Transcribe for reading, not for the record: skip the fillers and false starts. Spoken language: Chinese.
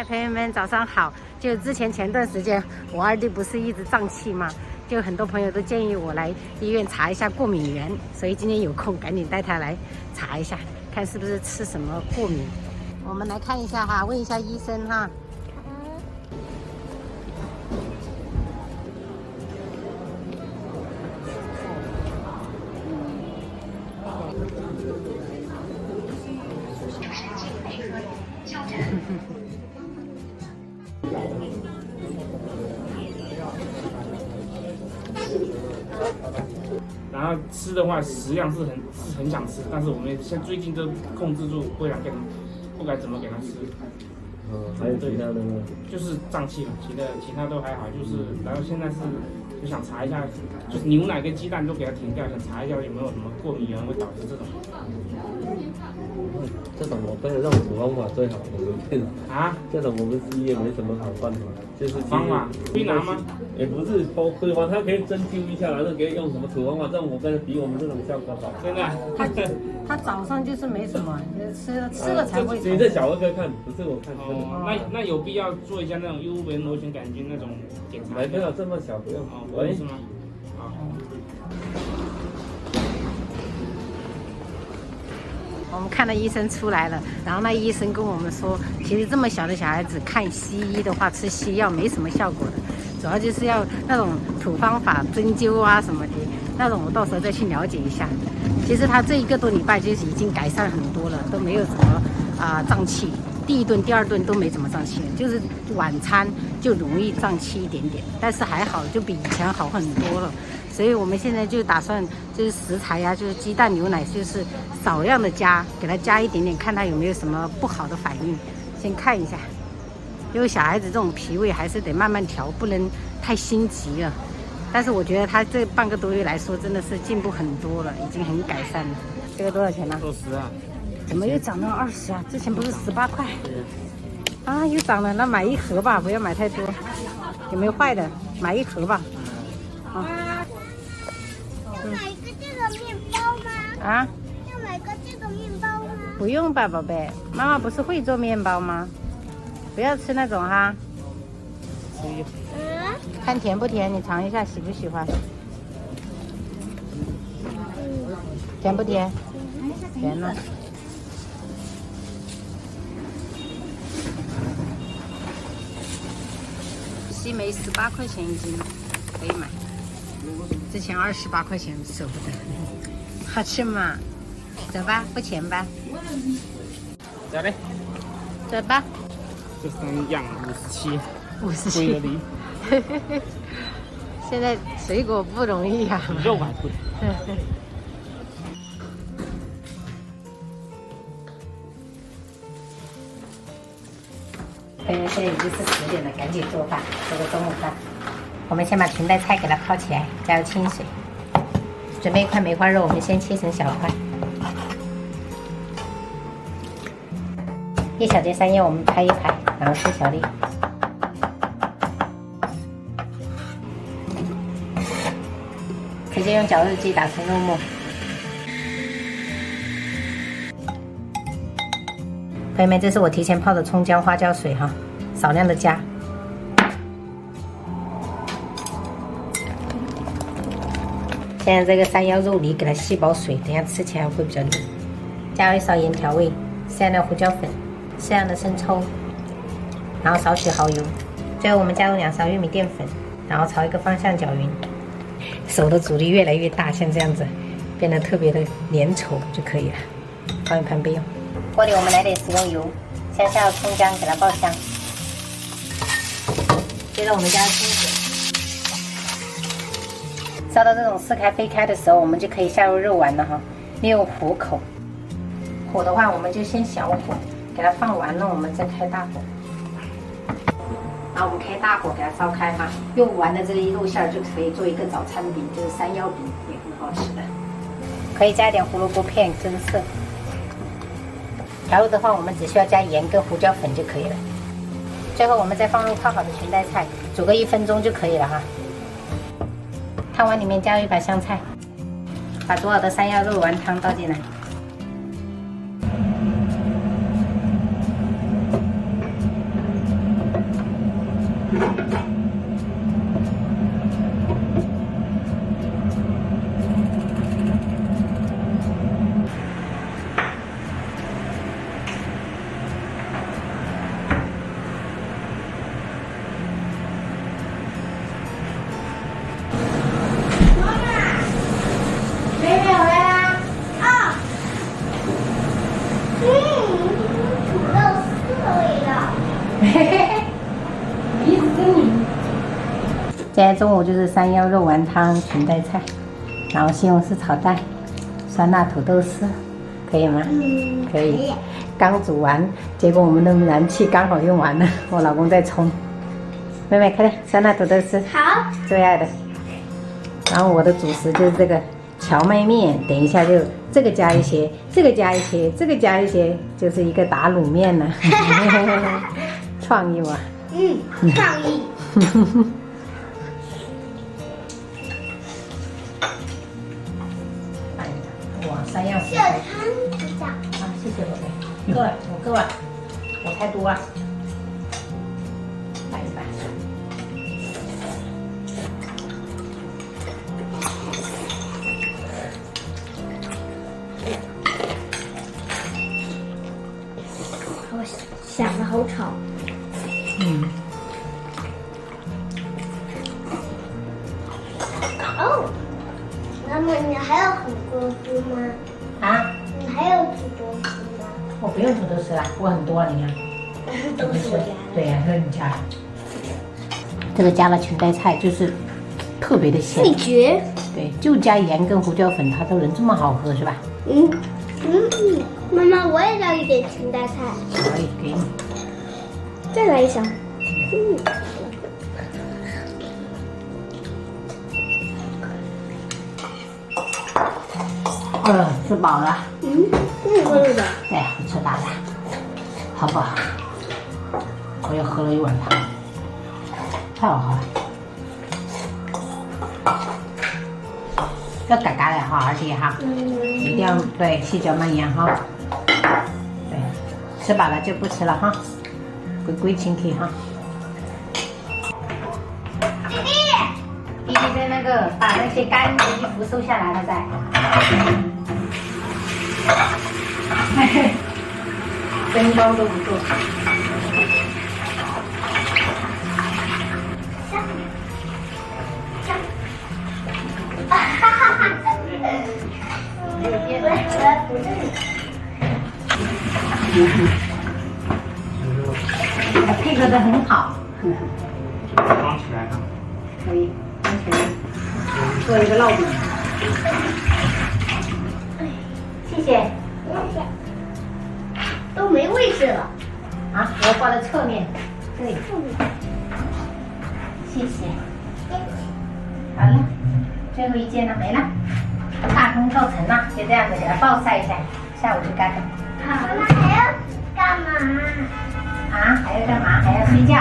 朋友们早上好。就之前段时间我二弟不是一直胀气吗？就很多朋友都建议我来医院查一下过敏源，所以今天有空赶紧带他来查一下，看是不是吃什么过敏。我们来看一下哈，问一下医生哈。然后吃的话，食量是很想吃，但是我们最近都控制住，不敢怎么给他吃。还有其他的吗？就是胀气嘛，其他都还好，然后现在就想查一下，就是牛奶跟鸡蛋都给他停掉，想查一下有没有什么过敏源会导致这种。这种我觉得这种土方法最好，我们骗啊，这种我们西医也没什么好办法，就是方法推拿吗？也不是土方法，它可以针灸一下，然后可以用什么土方法，这种我觉得比我们这种效果好。真的？他早上就是没什么，吃了才会。你在小儿科看，不是我看。哦，那有必要做一下那种幽门螺旋杆菌那种检查？没有这么小，不用。哦，不用是吗？好。我们看到医生出来了，然后那医生跟我们说，其实这么小的小孩子看西医的话，吃西药没什么效果的，主要就是要那种土方法、针灸啊什么的，那种我到时候再去了解一下。其实他这1个多礼拜就是已经改善很多了，都没有什么胀气，第1顿、第2顿都没怎么胀气，就是晚餐就容易胀气一点点，但是还好，就比以前好很多了。所以我们现在就打算就是食材呀，就是鸡蛋、牛奶，就是少量的加，给它加一点点，看它有没有什么不好的反应，先看一下。因为小孩子这种脾胃还是得慢慢调，不能太心急了。但是我觉得他这半个多月来说，真的是进步很多了，已经很改善了。这个多少钱呢？做10啊？怎么又涨到20啊？之前不是18块？啊，又涨了，那买1盒吧，不要买太多。有没有坏的？买1盒吧。啊。要买一个这个面包吗？啊？要买个这个面包吗？不用吧，宝贝，妈妈不是会做面包吗？不要吃那种哈。看甜不甜，你尝一下，喜不喜欢？甜不甜？甜呢。西梅18块钱1斤，可以买。之前28块钱舍不得，好吃吗？走吧，付钱吧。咋的？走吧。这3样57， 57。贵了你。现在水果不容易啊。肉还贵。朋友，现在已经是10点了，赶紧做饭，做个中午饭。我们先把裙带菜给它泡起来，加入清水。准备1块梅花肉，我们先切成小块。1小碟山药，我们拍一拍，然后撕小粒。直接用绞肉机打成肉末。朋友们，这是我提前泡的葱姜花椒水哈，少量的加。现在这个山药肉泥给它吸饱水，等下吃起来会比较嫩。加入1勺盐调味，适量的胡椒粉，适量的生抽，然后少许蚝油。最后我们加入2勺玉米淀粉，然后朝一个方向搅匀。手的阻力越来越大，像这样子，变得特别的粘稠就可以了。放一旁备用。锅里我们来点食用油，先下入葱姜给它爆香，接着我们加入清水，烧到这种似开非开的时候，我们就可以下入肉丸了哈。利用火口，火的话我们就先小火，给它放完了，我们再开大火。然后我们开大火给它烧开哈，用完的这一肉馅就可以做一个早餐饼，就是山药饼，也很好吃的。可以加一点胡萝卜片增色。调肉的话，我们只需要加盐跟胡椒粉就可以了。最后我们再放入泡好的裙带菜，煮个1分钟就可以了哈。汤碗里面加入1把香菜，把煮好的山药肉丸汤倒进来。意思你。今天中午就是山药肉丸汤、裙带菜，然后西红柿炒蛋、酸辣土豆丝，可以吗？可以。刚煮完，结果我们的燃气刚好用完了，我老公在冲。妹妹，快点，酸辣土豆丝，好，最爱的。然后我的主食就是这个荞麦面，等一下就这个加一些，这个加一些，这个加一些，就是一个打卤面了。创意嘛。创意。哇，山药这汤知道。啊，谢谢宝贝，够了，我够了，我太多了，拌一拌。我想的好吵。哦，那么你还要很多丝吗？啊，你还有土豆丝吗？我不用土豆丝了，我很多了，你看。都是我家的。对呀，都是你家的。这个加了裙带菜，就是特别的鲜。味觉。对，就加盐跟胡椒粉，它都能这么好喝，是吧？妈妈，我也要一点裙带菜。可以，给你。再来一勺。吃饱了。饿的。对，不吃辣的，好不好？我又喝了一碗汤，太好喝了。要嘎嘎的哈，而且哈，一定要对细嚼慢咽哈。对，吃饱了就不吃了哈，归归请去哈。弟弟在那个把那些干的衣服收下来了再。灯光都不做。配合的很好。装起来哈。可以，装起来。做一个烙饼。谢谢。都没位置了。啊，我要挂在侧面。这里。谢谢。好了，最后一件了，没了。大功告成了，就这样子给它暴晒一下，下午就干了。妈妈还要干嘛？啊，还要干嘛？还要睡觉。